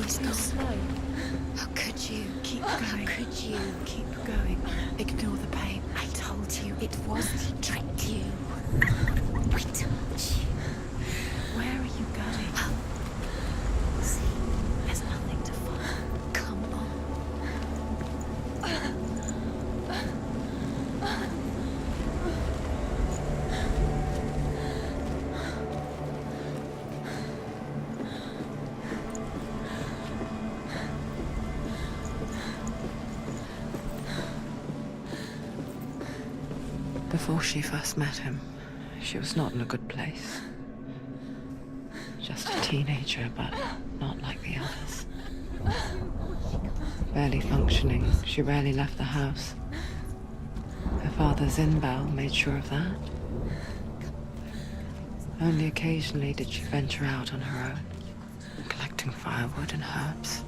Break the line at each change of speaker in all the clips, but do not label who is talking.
Stop.
slow.
How could you?
Keep
How
going.
could you?
Keep going. Ignore the pain.
I told you it was. He tricked you. I told you.
Where are you going?
See,
There's nothing to follow.
come on.
Before she first met him, she was not in a good place. Just a teenager, but not like the others. Barely functioning, she rarely left the house. Her father's in-bell made sure of that. Only occasionally did she venture out on her own, collecting firewood and herbs.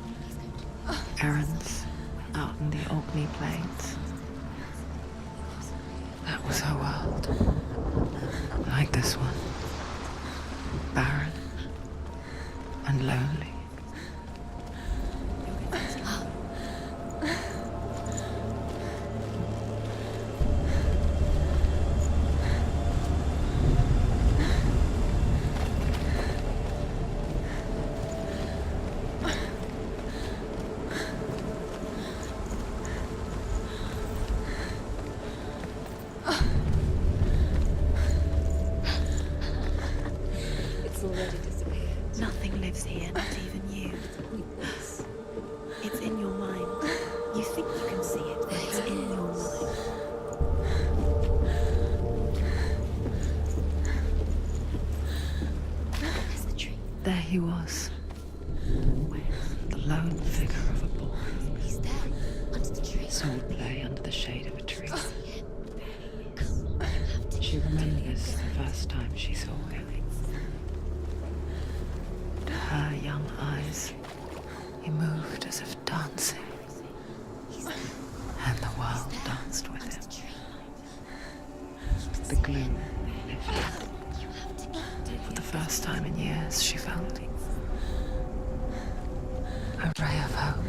Errands out in the Orkney Plains. That was her world. Like this one. Barren and lonely.
It's already disappeared.
Nothing lives here, not even you. It's in your mind. You think you can see it, but it's in your mind.
There's the tree.
There he was. The lone figure of a boy.
He's there, under the tree.
Sword play under the shade of a tree.
See it? Come, you have to.
She remembers the first time she saw him. To her young eyes, he moved as if dancing,
He's there.
and the world danced with him. The gloom lifted. For the first time in years, she felt a ray of hope.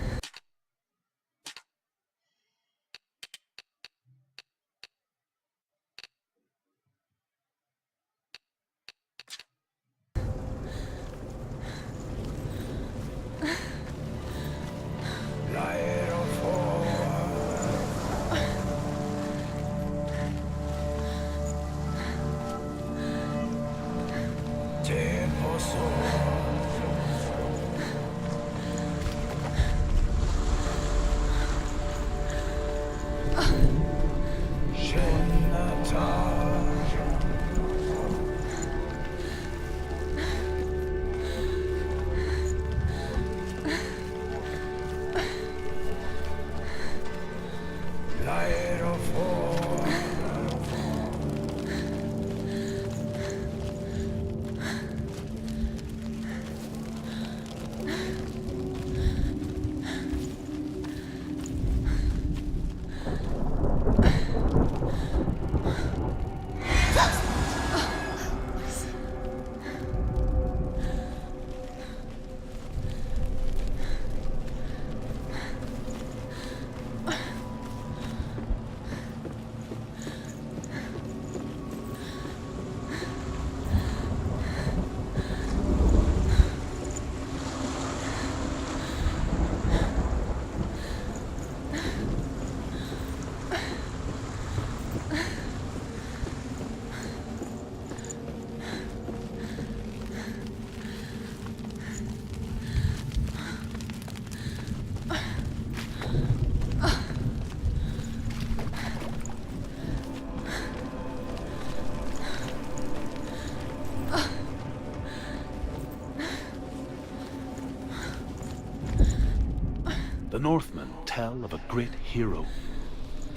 The Northmen tell of a great hero.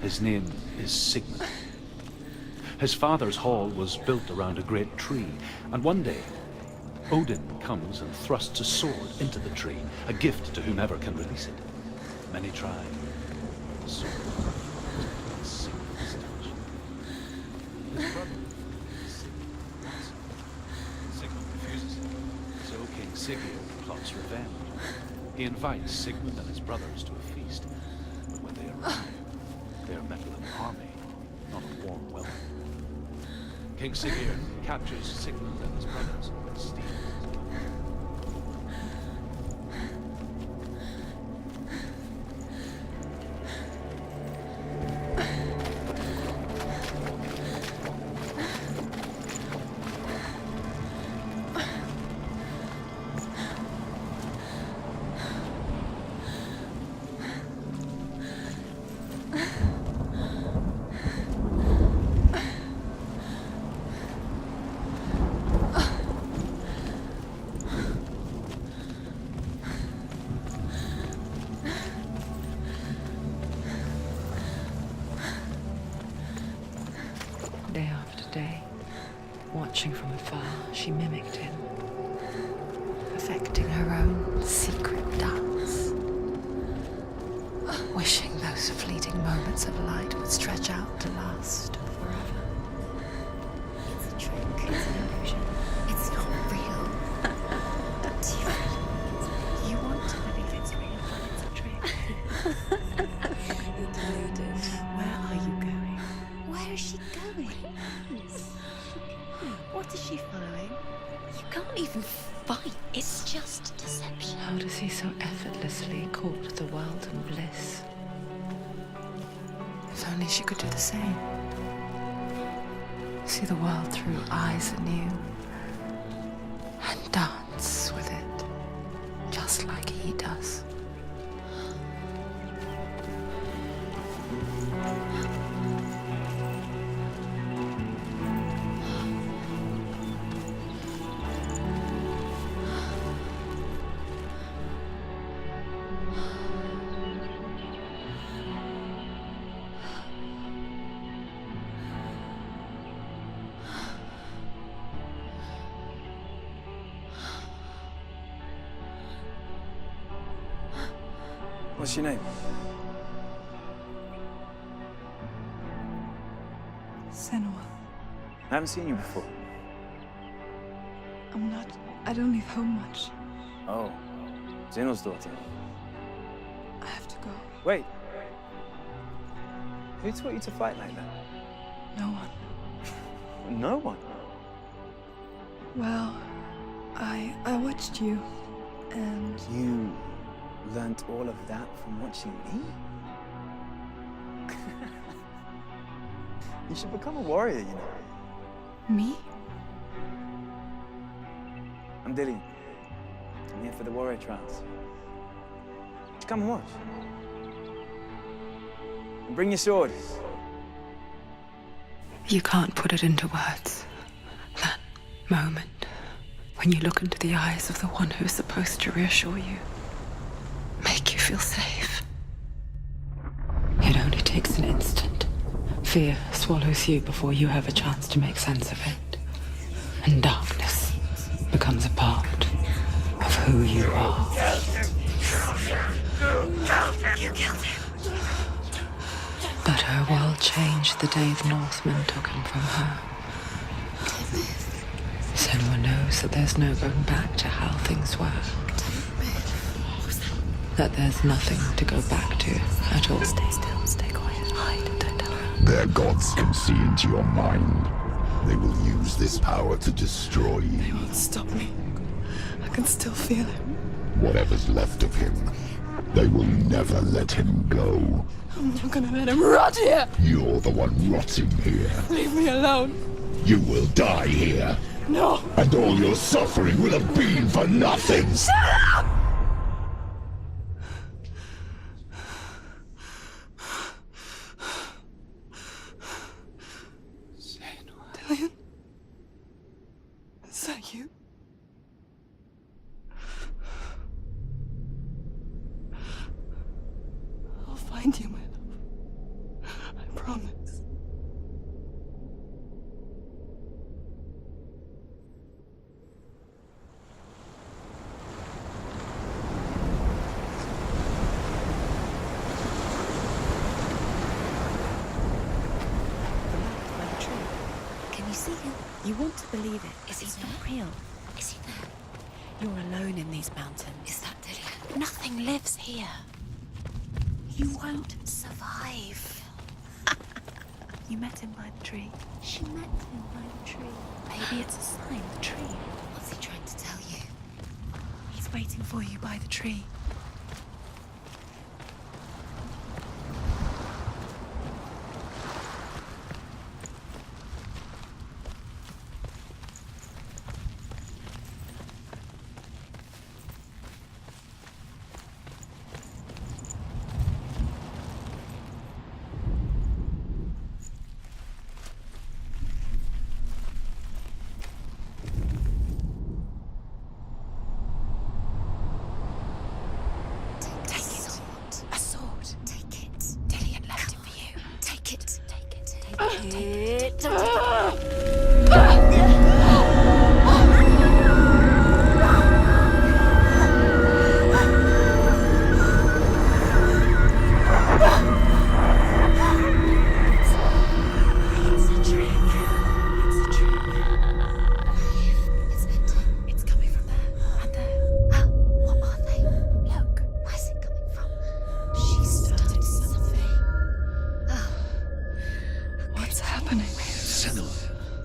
His name is Sigmund. His father's hall was built around a great tree, and one day, Odin comes and thrusts a sword into the tree, a gift to whomever can release it. Many try. The sword is Sigmund's touch. His brother, Sigmund refuses it, so King Sigurd plots revenge. He invites Sigmund and his brothers to a feast, but when they arrive, they are met with an army, not a warm welcome. King Sigurd captures Sigmund and his brothers and steals his weapons.
Day after day, watching from afar, she mimicked him, perfecting her own secret dance, wishing those fleeting moments of light would stretch out to last forever.
It's a trick. It's an illusion.
It's not real. Do you really?
You want to believe it's real, but it's a trick.
You're deluded.
Where are you going?
Where is she going?
What is she following?
You can't even fight. It's just deception.
How does he so effortlessly court the world and bliss? If only she could do the same. See the world through eyes anew and dance with it, just like he does.
What's your name?
Senua.
I haven't seen you before.
I don't leave home much.
Oh, Zenua's daughter.
I have to go.
Wait. Who taught you to fight like that?
No one.
No one.
Well, I watched you, and
You learnt all of that from watching me? You should become a warrior, you know.
me?
I'm Dillian. I'm here for the warrior trials. Come and watch. And bring your sword.
You can't put it into words. That moment when you look into the eyes of the one who's supposed to reassure you, make you feel safe. It only takes an instant. Fear swallows you before you have a chance to make sense of it. And darkness becomes a part of who you are.
You killed him.
But her world changed the day the Northmen took him from her. Senua knows that there's no going back to how things were. That there's nothing to go back to at all.
Stay still, stay quiet, hide, don't tell her.
Their gods can see into your mind. They will use this power to destroy
They
you.
won't stop me. I can still feel him.
Whatever's left of him, they will never let him go.
I'm not gonna let him rot here.
You're the one rotting here.
Leave me alone.
You will die here,
No.
and all your suffering will have been for nothing.
Dillian? Is that you? I'll find you, my love. I promise.
By the tree.
Can you see him?
You want to believe it,
Is he
it's
there?
not real.
Is he there?
You're alone in these mountains.
Is that Dillian?
Nothing lives here. You won't survive. You met him by the tree.
She met him by the tree.
Maybe it's a sign, the tree.
What's he trying to tell you?
He's waiting for you by the tree.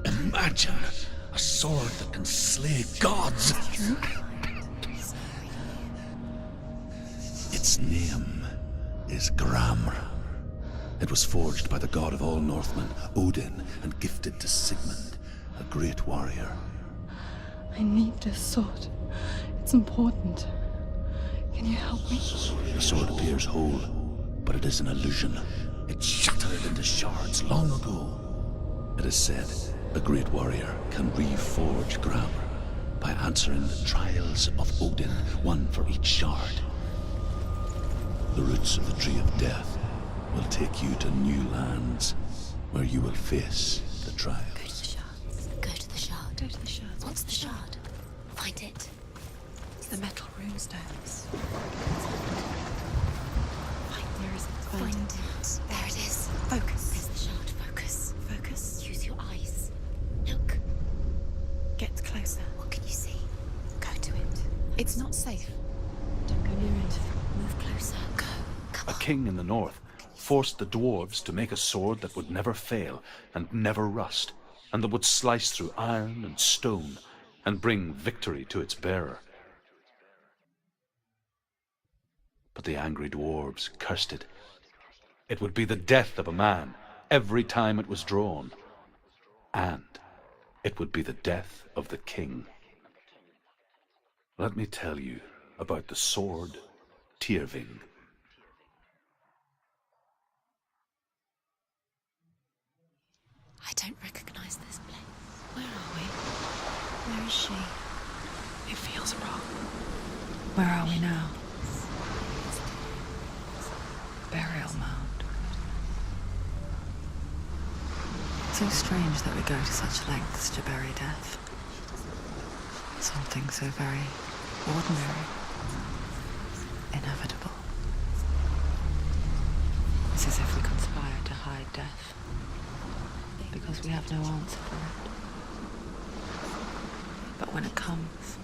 Imagine a sword that can slay gods. Its name is Gramr. It was forged by the god of all Northmen, Odin, and gifted to Sigmund, a great warrior.
I need this sword. It's important. Can you help me?
The sword appears whole, but it is an illusion. It shattered into shards long ago. It is said a great warrior can reforge Gramr by answering the trials of Odin, one for each shard. The roots of the Tree of Death will take you to new lands where you will face the trials.
Go to the shards. Go to the shard.
Go to the shards.
What's the shard? Find it.
It's the metal runestones. Where is it?
Find it. There it is.
Focus.
There's the shard. Focus.
Focus.
Use your eyes. Look.
Get closer.
What can you see?
Go to it. It's not safe.
Don't go near it. Move closer. Go. Come
A
on.
king in the north forced the dwarves to make a sword that would never fail and never rust, and that would slice through iron and stone and bring victory to its bearer. But the angry dwarves cursed it. It would be the death of a man every time it was drawn, and it would be the death of the king. Let me tell you about the sword Tyrving.
I don't recognize this place.
Where are we? Where is she?
It feels wrong. Where are we now? Burial mound. So strange that we go to such lengths to bury death. Something so very ordinary, inevitable. It's as if we conspire to hide death, because we have no answer for it. But when it comes,